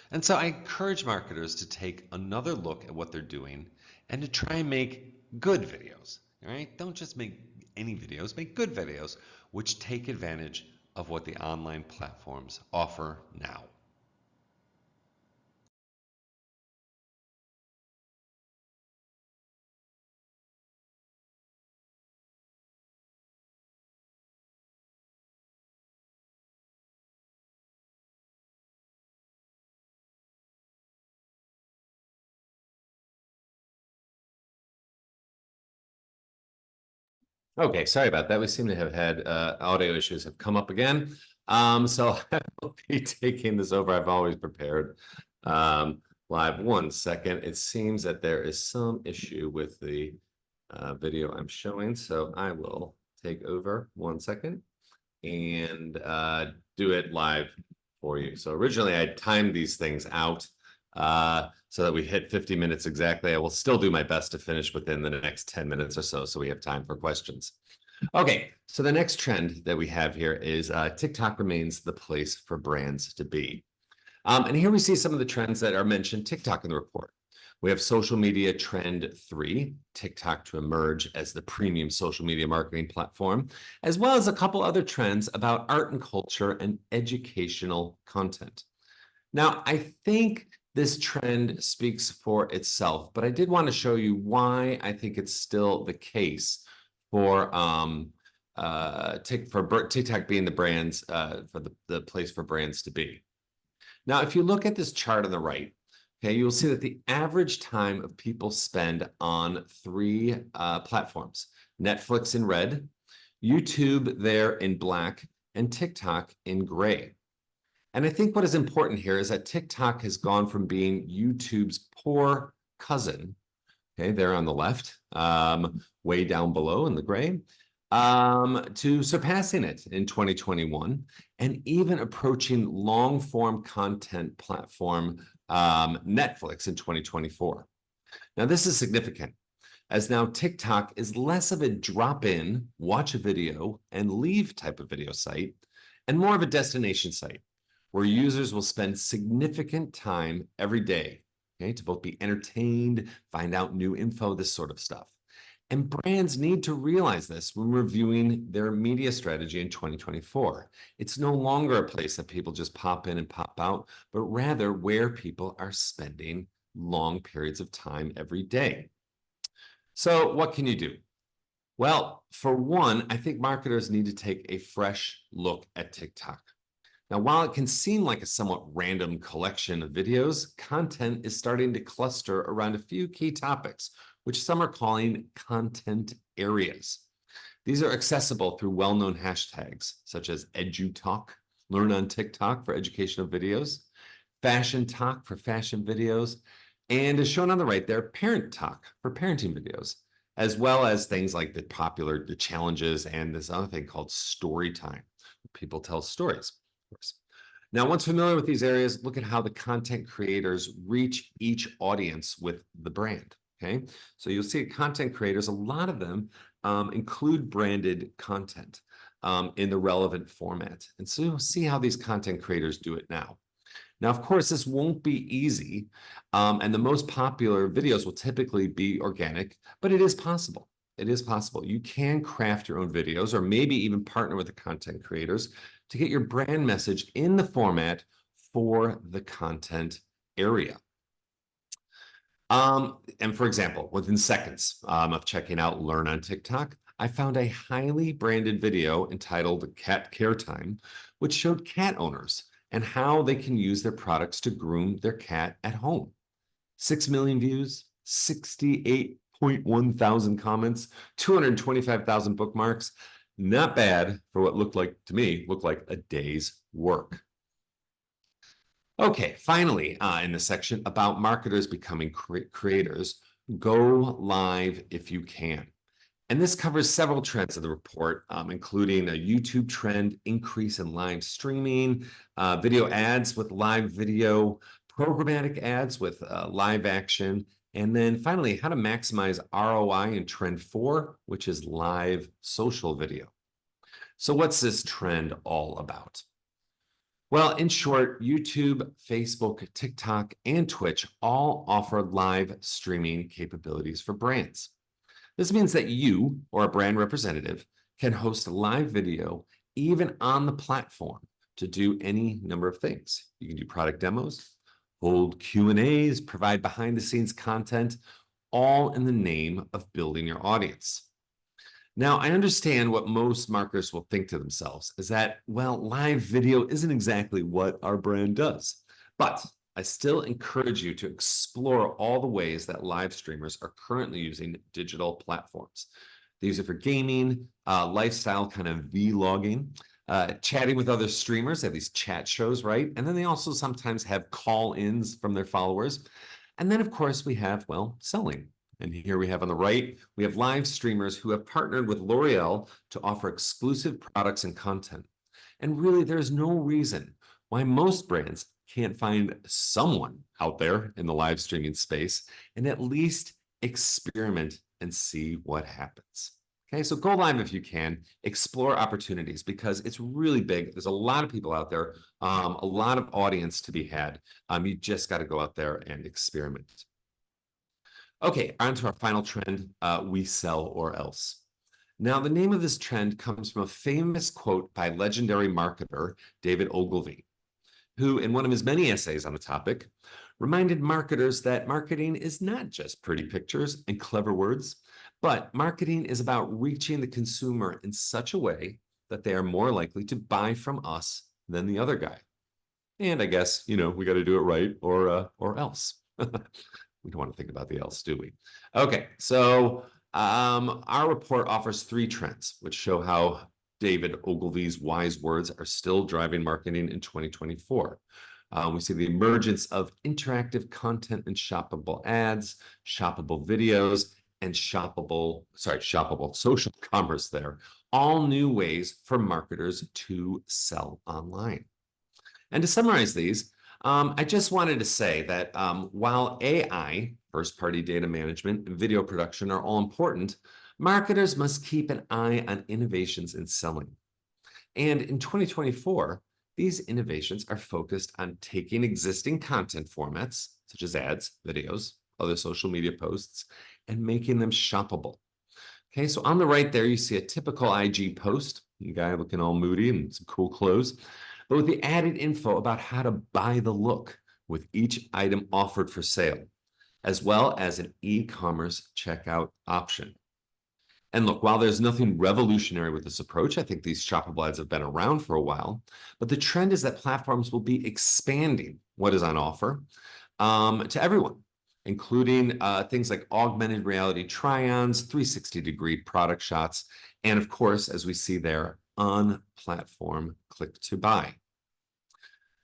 And so I encourage marketers to take another look at what they're doing and to try and make good videos. All right? Don't just make any videos, make good videos which take advantage of what the online platforms offer now. Okay, sorry about that. We seem to have had audio issues have come up again. So I will be taking this over. I've always prepared live. 1 second. It seems that there is some issue with the video I'm showing, so I will take over 1 second and do it live for you. So originally I timed these things out so that we hit 50 minutes exactly. I will still do my best to finish within the next 10 minutes or so, so we have time for questions. Okay, so the next trend that we have here is TikTok remains the place for brands to be. And here we see some of the trends that are mentioned TikTok in the report. We have social media trend 3, TikTok to emerge as the premium social media marketing platform, as well as a couple other trends about art and culture and educational content. Now, I think this trend speaks for itself, but I did want to show you why I think it's still the case for TikTok being the brands for the place for brands to be. Now, if you look at this chart on the right, okay, you'll see that the average time of people spend on 3 platforms, Netflix in red, YouTube there in black, and TikTok in gray. And I think what is important here is that TikTok has gone from being YouTube's poor cousin, okay, there on the left, way down below in the gray, to surpassing it in 2021 and even approaching long form content platform Netflix in 2024. Now, this is significant as now TikTok is less of a drop in, watch a video, and leave type of video site and more of a destination site where users will spend significant time every day, okay, to both be entertained, find out new info, this sort of stuff. And brands need to realize this when reviewing their media strategy in 2024. It's no longer a place that people just pop in and pop out, but rather where people are spending long periods of time every day. So what can you do? Well, for one, I think marketers need to take a fresh look at TikTok. Now, while it can seem like a somewhat random collection of videos, content is starting to cluster around a few key topics, which some are calling content areas. These are accessible through well-known hashtags such as EduTalk, Learn on TikTok for educational videos, Fashion Talk for fashion videos, and as shown on the right there, Parent Talk for parenting videos, as well as things like the challenges and this other thing called story time. People tell stories. Now, once familiar with these areas, look at how the content creators reach each audience with the brand. Okay, so you'll see content creators, a lot of them include branded content in the relevant format. And so you'll see how these content creators do it now. Now, of course, this won't be easy, and the most popular videos will typically be organic, but it is possible. It is possible. You can craft your own videos or maybe even partner with the content creators to get your brand message in the format for the content area. And for example, within seconds of checking out Learn on TikTok, I found a highly branded video entitled Cat Care Time, which showed cat owners and how they can use their products to groom their cat at home. 6 million views, 68.1 thousand comments, 225,000 bookmarks. Not bad for what looked like a day's work. Okay, finally, in the section about marketers becoming creators, go live if you can. And this covers several trends of the report, including a YouTube trend, increase in live streaming, video ads with live video, programmatic ads with live action, and then finally, how to maximize ROI in trend 4, which is live social video. So what's this trend all about? Well, in short, YouTube, Facebook, TikTok, and Twitch all offer live streaming capabilities for brands. This means that you or a brand representative can host live video even on the platform to do any number of things. You can do product demos, hold Q&As, provide behind-the-scenes content, all in the name of building your audience. Now, I understand what most marketers will think to themselves is that, well, live video isn't exactly what our brand does. But I still encourage you to explore all the ways that live streamers are currently using digital platforms. They use it for gaming, lifestyle kind of vlogging, chatting with other streamers. They have these chat shows, right? And then they also sometimes have call-ins from their followers. And then, of course, we have, well, selling. And here we have on the right, we have live streamers who have partnered with L'Oreal to offer exclusive products and content. And really, there's no reason why most brands can't find someone out there in the live streaming space and at least experiment and see what happens. Okay, so go live if you can, explore opportunities because it's really big. There's a lot of people out there, a lot of audience to be had. You just got to go out there and experiment. Okay, on to our final trend, we sell or else. Now, the name of this trend comes from a famous quote by legendary marketer David Ogilvy, who in one of his many essays on the topic, reminded marketers that marketing is not just pretty pictures and clever words, but marketing is about reaching the consumer in such a way that they are more likely to buy from us than the other guy. And I guess, we got to do it right or else. We don't want to think about the else, do we? Okay, so our report offers 3 trends, which show how David Ogilvy's wise words are still driving marketing in 2024. We see the emergence of interactive content and shoppable ads, shoppable videos, and shoppable social commerce there. All new ways for marketers to sell online. And to summarize these, I just wanted to say that while AI, first-party data management, and video production are all important, marketers must keep an eye on innovations in selling. And in 2024, these innovations are focused on taking existing content formats, such as ads, videos, other social media posts, and making them shoppable. Okay, so on the right there, you see a typical IG post, a guy looking all moody and some cool clothes, but with the added info about how to buy the look with each item offered for sale, as well as an e-commerce checkout option. And look, while there's nothing revolutionary with this approach, I think these shoppable ads have been around for a while, but the trend is that platforms will be expanding what is on offer to everyone, including things like augmented reality try-ons, 360-degree product shots, and of course, as we see there, on-platform click-to-buy.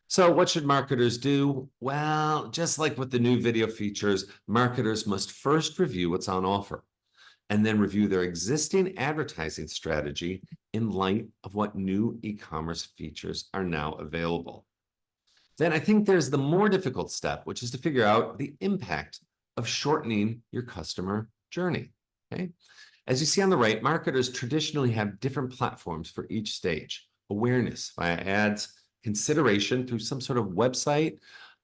So what should marketers do? Well, just like with the new video features, marketers must first review what's on offer and then review their existing advertising strategy in light of what new e-commerce features are now available. Then I think there's the more difficult step, which is to figure out the impact of shortening your customer journey. Okay? As you see on the right, marketers traditionally have different platforms for each stage: awareness via ads, consideration through some sort of website,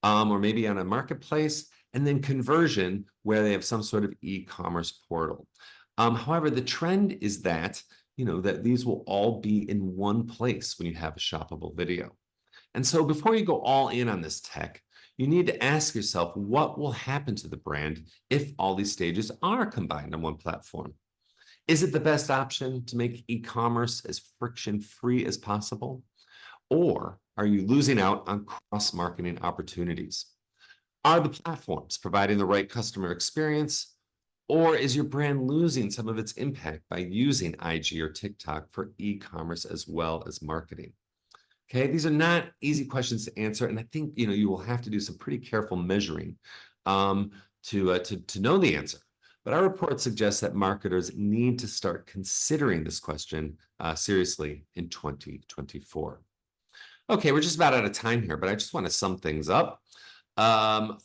or maybe on a marketplace, and then conversion where they have some sort of e-commerce portal. However, the trend is that, that these will all be in one place when you have a shoppable video. And so before you go all in on this tech, you need to ask yourself what will happen to the brand if all these stages are combined on one platform. Is it the best option to make e-commerce as friction-free as possible? Or are you losing out on cross-marketing opportunities? Are the platforms providing the right customer experience? Or is your brand losing some of its impact by using IG or TikTok for e-commerce as well as marketing? Okay, these are not easy questions to answer, and I think you will have to do some pretty careful measuring to know the answer. But our report suggests that marketers need to start considering this question seriously in 2024. Okay, we're just about out of time here, but I just want to sum things up.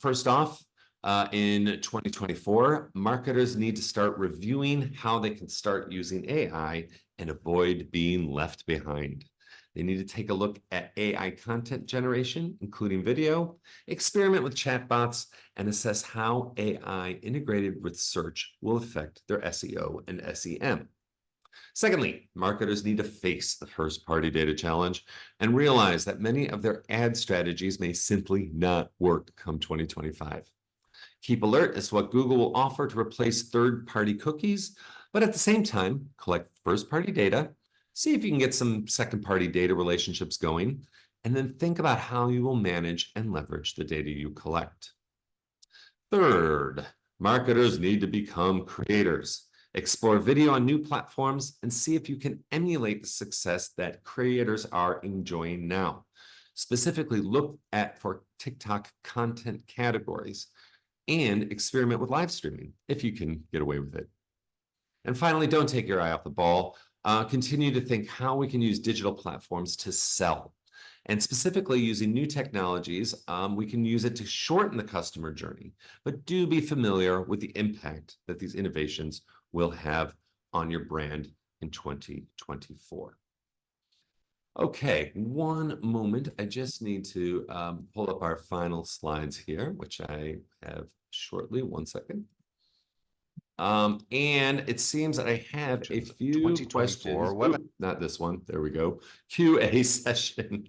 First off, in 2024, marketers need to start reviewing how they can start using AI and avoid being left behind. They need to take a look at AI content generation, including video, experiment with chatbots, and assess how AI integrated with search will affect their SEO and SEM. Secondly, marketers need to face the first-party data challenge and realize that many of their ad strategies may simply not work come 2025. Keep alert as to what Google will offer to replace third-party cookies, but at the same time, collect first-party data, see if you can get some second-party data relationships going, and then think about how you will manage and leverage the data you collect. Third, marketers need to become creators. Explore video on new platforms and see if you can emulate the success that creators are enjoying now. Specifically, look at for TikTok content categories and experiment with live streaming if you can get away with it. And finally, don't take your eye off the ball. Continue to think how we can use digital platforms to sell. And specifically using new technologies, we can use it to shorten the customer journey, but do be familiar with the impact that these innovations will have on your brand in 2024. Okay, one moment. I just need to pull up our final slides here, which I have shortly. One second. And it seems that I have a few questions. Ooh, not this one. There we go. QA session.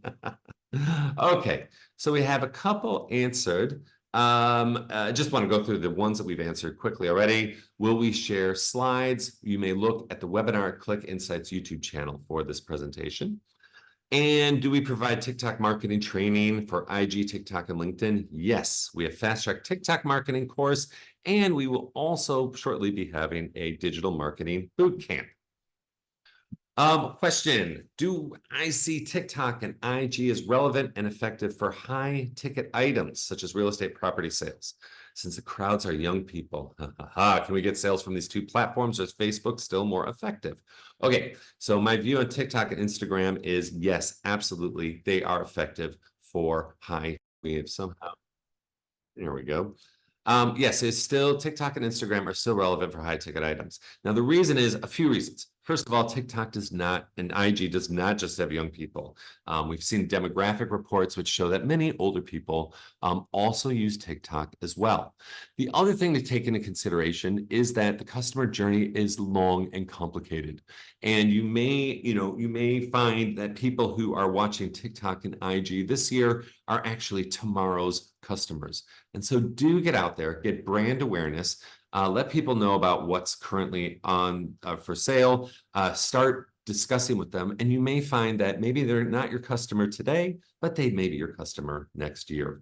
Okay, so we have a couple answered. I just want to go through the ones that we've answered quickly already. Will we share slides? You may look at the webinar ClickInsights YouTube channel for this presentation. And do we provide TikTok marketing training for IG, TikTok, and LinkedIn? Yes, we have Fast Track TikTok marketing course, and we will also shortly be having a digital marketing boot camp. Question, do I see TikTok and IG as relevant and effective for high ticket items such as real estate property sales? Since the crowds are young people, can we get sales from these two platforms, or is Facebook still more effective? Okay, so my view on TikTok and Instagram is yes, absolutely, they are effective for high. We have somehow, there we go. Yes, it's still TikTok and Instagram are still relevant for high ticket items. Now, the reason is a few reasons. First of all, TikTok does not, and IG does not just have young people. We've seen demographic reports which show that many older people also use TikTok as well. The other thing to take into consideration is that the customer journey is long and complicated. And you may find that people who are watching TikTok and IG this year are actually tomorrow's customers. And so do get out there, get brand awareness, let people know about what's currently on for sale, start discussing with them, and you may find that maybe they're not your customer today, but they may be your customer next year.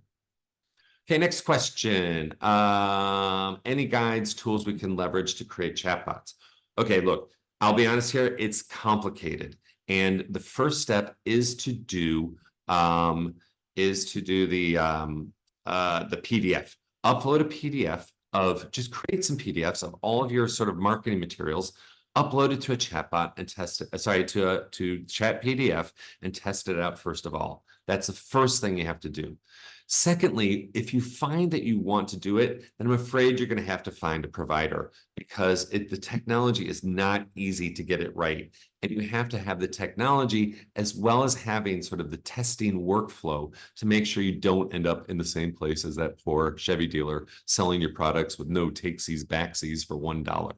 Okay, next question. Any guides, tools we can leverage to create chatbots? Okay, look, I'll be honest here, it's complicated. And the first step is to do the PDF. Upload a PDF of, just create some PDFs of all of your sort of marketing materials, upload it to a chatbot and test it, to Chat PDF and test it out first of all. That's the first thing you have to do. Secondly, if you find that you want to do it, then I'm afraid you're going to have to find a provider because the technology is not easy to get it right. And you have to have the technology as well as having sort of the testing workflow to make sure you don't end up in the same place as that poor Chevy dealer selling your products with no takesies, backsies for $1.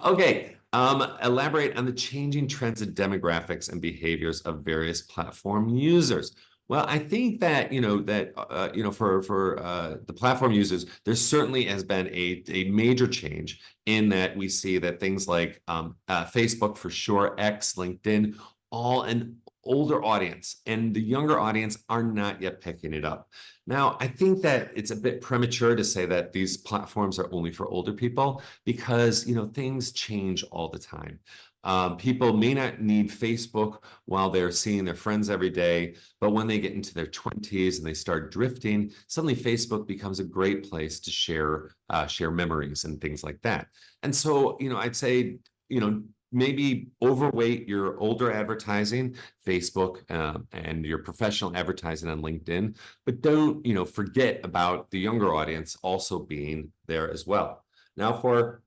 Okay. Elaborate on the changing trends and demographics and behaviors of various platform users. Well, I think that, for the platform users, there certainly has been a major change in that we see that things like Facebook for sure, X, LinkedIn, all an older audience, and the younger audience are not yet picking it up. Now, I think that it's a bit premature to say that these platforms are only for older people because, things change all the time. People may not need Facebook while they're seeing their friends every day, but when they get into their 20s and they start drifting, suddenly Facebook becomes a great place to share memories and things like that. And so, I'd say, maybe overweight your older advertising, Facebook, and your professional advertising on LinkedIn, but don't, forget about the younger audience also being there as well. Now for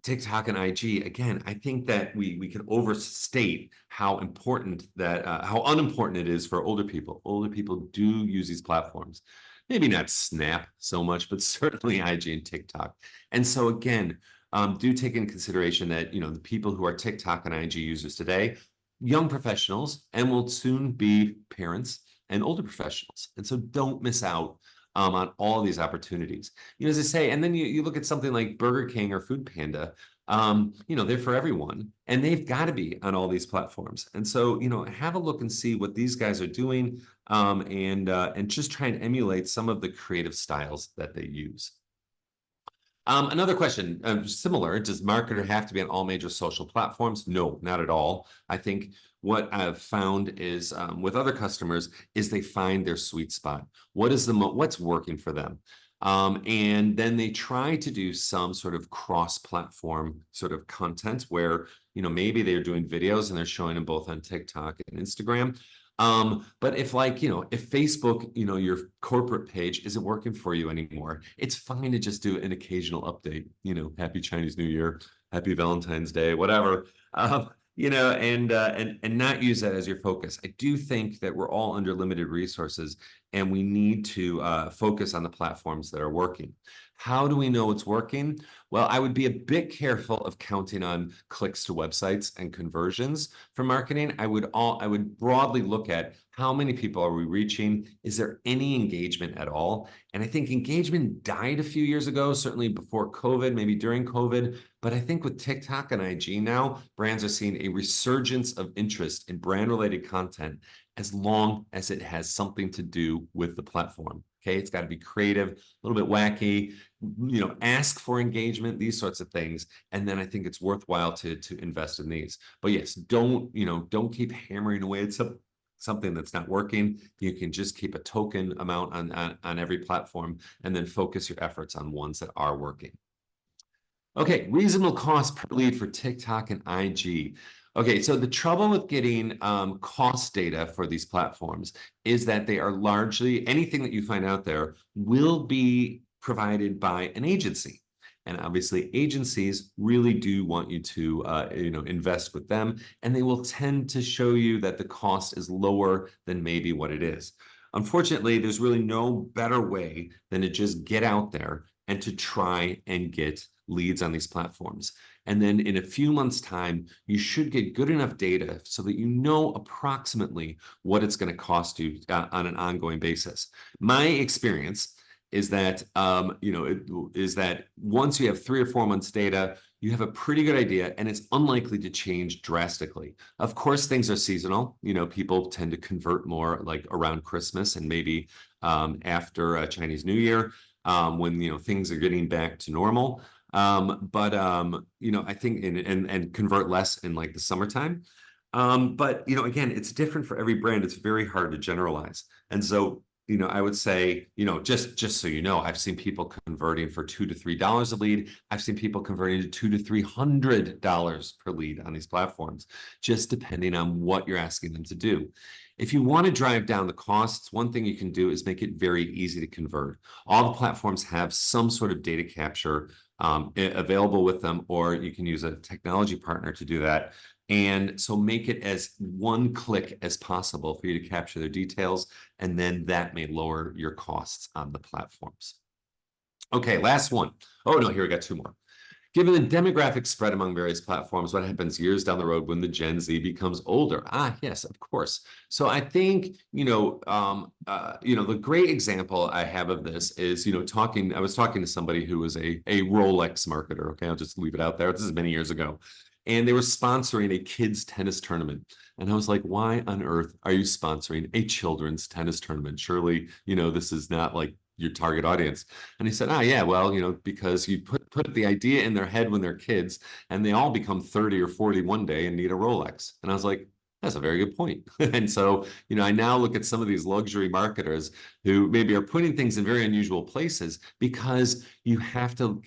TikTok and IG, again, I think that we can overstate how important that how unimportant it is for older people. Older people do use these platforms. Maybe not Snap so much, but certainly IG and TikTok. And so again, do take in consideration that the people who are TikTok and IG users today, young professionals, and will soon be parents and older professionals. And so don't miss out on all these opportunities. As I say, and then you look at something like Burger King or Food Panda, they're for everyone and they've got to be on all these platforms. And so, have a look and see what these guys are doing, and just try and emulate some of the creative styles that they use. Another question, similar, does marketer have to be on all major social platforms? No, not at all. I think what I've found is with other customers is they find their sweet spot. What's working for them? And then they try to do some sort of cross-platform sort of content where, maybe they're doing videos and they're showing them both on TikTok and Instagram. But if if Facebook, your corporate page isn't working for you anymore, it's fine to just do an occasional update, Happy Chinese New Year, Happy Valentine's Day, whatever. And not use that as your focus. I do think that we're all under limited resources and we need to focus on the platforms that are working. How do we know it's working? Well, I would be a bit careful of counting on clicks to websites and conversions for marketing. I would broadly look at how many people are we reaching? Is there any engagement at all? And I think engagement died a few years ago, certainly before COVID, maybe during COVID. But I think with TikTok and IG now, brands are seeing a resurgence of interest in brand related content as long as it has something to do with the platform. Okay, it's got to be creative, a little bit wacky, ask for engagement, these sorts of things. And then I think it's worthwhile to invest in these. But yes, don't keep hammering away at something that's not working. You can just keep a token amount on every platform and then focus your efforts on ones that are working. Okay, reasonable cost per lead for TikTok and IG. Okay, so the trouble with getting cost data for these platforms is that they are largely, anything that you find out there will be provided by an agency. And obviously agencies really do want you to invest with them, and they will tend to show you that the cost is lower than maybe what it is. Unfortunately, there's really no better way than to just get out there and to try and get leads on these platforms. And then in a few months' time, you should get good enough data so that you know approximately what it's going to cost you on an ongoing basis. My experience is that is that once you have 3 or 4 months data, you have a pretty good idea, and it's unlikely to change drastically. Of course, things are seasonal. People tend to convert more like around Christmas and maybe after Chinese New Year, when things are getting back to normal. But I think and convert less in like the summertime. But again, it's different for every brand. It's very hard to generalize. And so, I would say, just so you know, I've seen people converting for $2 to $3 a lead. I've seen people converting to $200 to $300 per lead on these platforms, just depending on what you're asking them to do. If you want to drive down the costs, one thing you can do is make it very easy to convert. All the platforms have some sort of data capture available with them, or you can use a technology partner to do that. And so make it as one click as possible for you to capture their details, and then that may lower your costs on the platforms. Okay, last one. Oh no, here we got 2 more. Given the demographic spread among various platforms, what happens years down the road when the Gen Z becomes older? Yes, of course. So I think, the great example I have of this is, I was talking to somebody who was a Rolex marketer. Okay, I'll just leave it out there. This is many years ago. And they were sponsoring a kids tennis tournament. And I was like, why on earth are you sponsoring a children's tennis tournament? Surely, this is not like your target audience. And he said, yeah, well, because you put the idea in their head when they're kids, and they all become 30 or 40 one day and need a Rolex. And I was like, that's a very good point. And so, I now look at some of these luxury marketers who maybe are putting things in very unusual places because you have to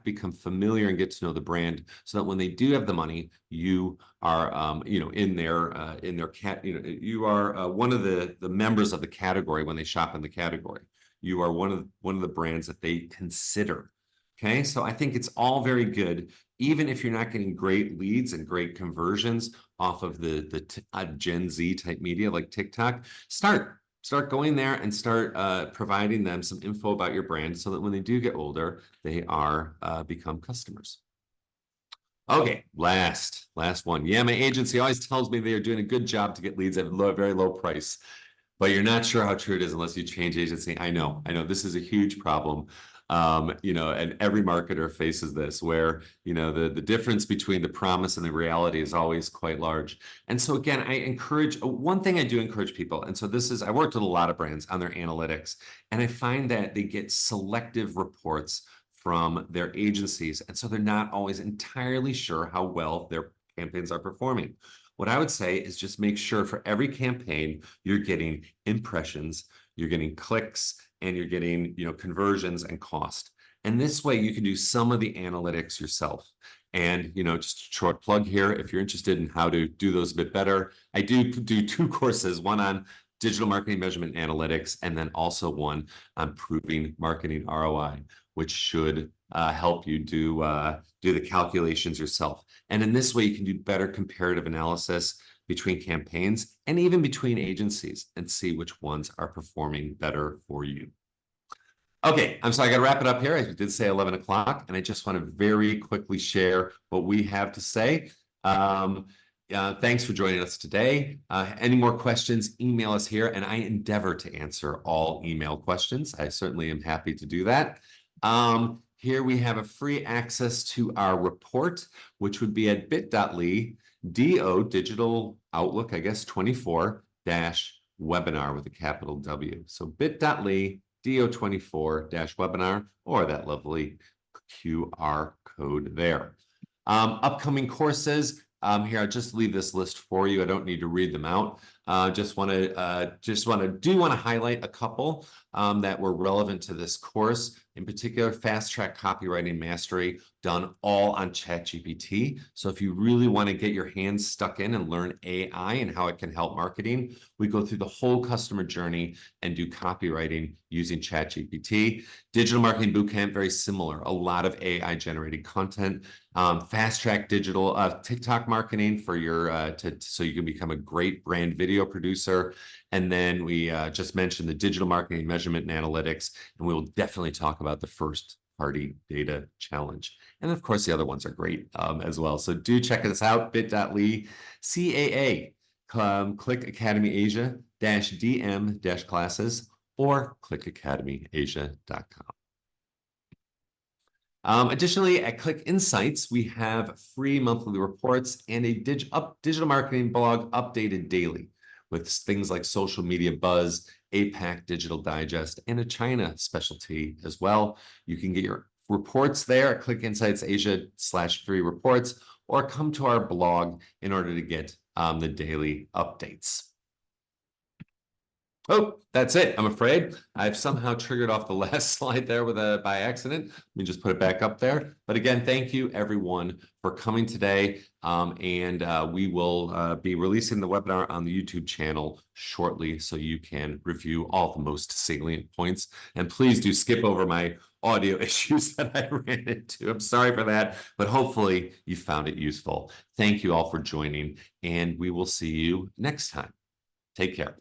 become familiar and get to know the brand so that when they do have the money, you are, in their cat, you are one of the members of the category when they shop in the category. You are one of the brands that they consider. Okay, so I think it's all very good, even if you're not getting great leads and great conversions off of the Gen Z type media like TikTok. Start going there and start providing them some info about your brand so that when they do get older, they are become customers. Okay, last one. Yeah, my agency always tells me they are doing a good job to get leads at a very low price, but you're not sure how true it is unless you change agency. I know this is a huge problem. And every marketer faces this where, the difference between the promise and the reality is always quite large. And so again, one thing I do encourage people, and so I worked with a lot of brands on their analytics, and I find that they get selective reports from their agencies. And so they're not always entirely sure how well their campaigns are performing. What I would say is just make sure for every campaign, you're getting impressions, you're getting clicks, and you're getting, conversions and cost. And this way you can do some of the analytics yourself. And, just a short plug here, if you're interested in how to do those a bit better, I do 2 courses, one on digital marketing measurement analytics, and then also one on proving marketing ROI, which should help you do the calculations yourself. And in this way, you can do better comparative analysis between campaigns and even between agencies and see which ones are performing better for you. Okay, I'm sorry, I got to wrap it up here. I did say 11 o'clock, and I just want to very quickly share what we have to say. Thanks for joining us today. Any more questions, email us here, and I endeavor to answer all email questions. I certainly am happy to do that. Here we have a free access to our report, which would be at bit.ly, Digital Outlook, I guess, 24-webinar with a capital W. So bit.ly, DO24-webinar, or that lovely QR code there. Upcoming courses. Here, I'll just leave this list for you. I don't need to read them out. Just want to highlight a couple that were relevant to this course. In particular, Fast Track Copywriting Mastery, done all on ChatGPT. So if you really want to get your hands stuck in and learn AI and how it can help marketing, we go through the whole customer journey and do copywriting using ChatGPT. Digital Marketing Bootcamp, very similar. A lot of AI generated content. Fast Track Digital TikTok marketing for so you can become a great brand video producer. And then we just mentioned the digital marketing measurement and analytics, and we will definitely talk about the first party data challenge. And of course, the other ones are great as well. So do check us out, bit.ly, CAA, Click Academy Asia DM classes, or clickacademyasia.com. Additionally, at ClickInsights, we have free monthly reports and a digital marketing blog updated daily with things like social media buzz, APAC Digital Digest, and a China specialty as well. You can get your reports there at ClickInsights Asia/free reports, or come to our blog in order to get the daily updates. Oh, that's it. I'm afraid I've somehow triggered off the last slide there by accident. Let me just put it back up there. But again, thank you everyone for coming today. We will be releasing the webinar on the YouTube channel shortly so you can review all the most salient points. And please do skip over my audio issues that I ran into. I'm sorry for that, but hopefully you found it useful. Thank you all for joining, and we will see you next time. Take care.